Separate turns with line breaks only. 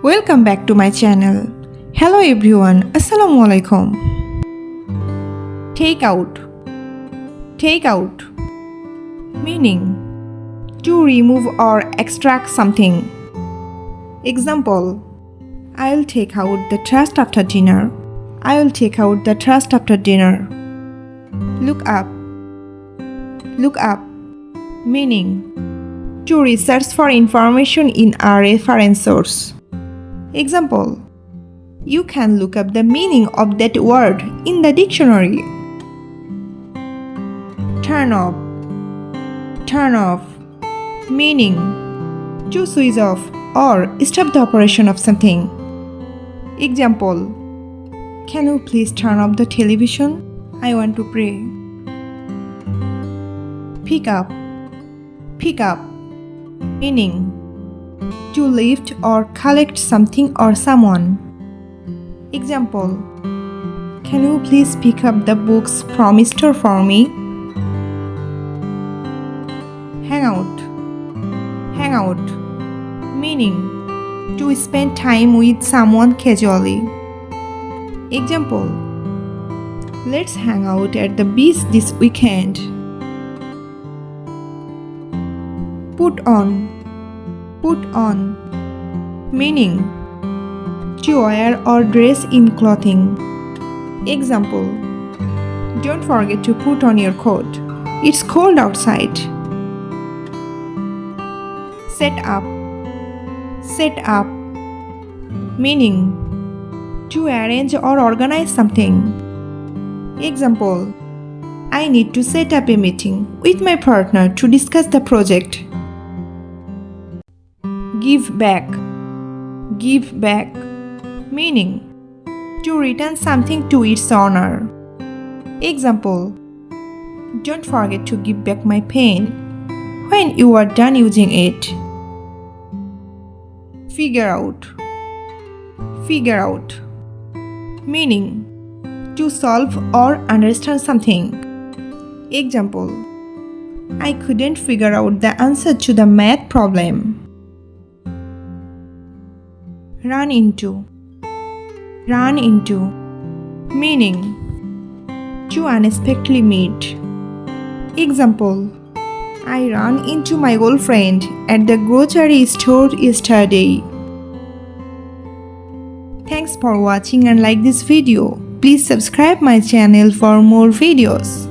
Welcome back to my channel. Hello everyone, Assalamu alaikum. Take out. Take out. Meaning to remove or extract something. Example: I'll take out the trash after dinner. I'll take out the trash after dinner. Look up. Look up. Meaning to research for information in a reference source. Example: you can look up the meaning of that word in the dictionary. Turn off. Turn off. Meaning to switch off or stop the operation of something. Example: can you please turn off the television? I want to pray. Pick up. Pick up. Meaning to lift or collect something or someone. Example: can you please pick up the books from store for me? Hang out. Hang out. Meaning to spend time with someone casually. Example: let's hang out at the beach this weekend. Put on. Put on. Meaning to wear or dress in clothing. Example: don't forget to put on your coat. It's cold outside. Set up. Set up. Meaning to arrange or organize something. Example: I need to set up a meeting with my partner to discuss the project. Give back. Give back. Meaning to return something to its owner. Example: don't forget to give back my pen when you are done using it. Figure out. Figure out. Meaning to solve or understand something. Example: I couldn't figure out the answer to the math problem. Run into. Run into. Meaning to unexpectedly meet. Example: I ran into my old friend at the grocery store yesterday. Thanks for watching and like this video. Please subscribe my channel for more videos.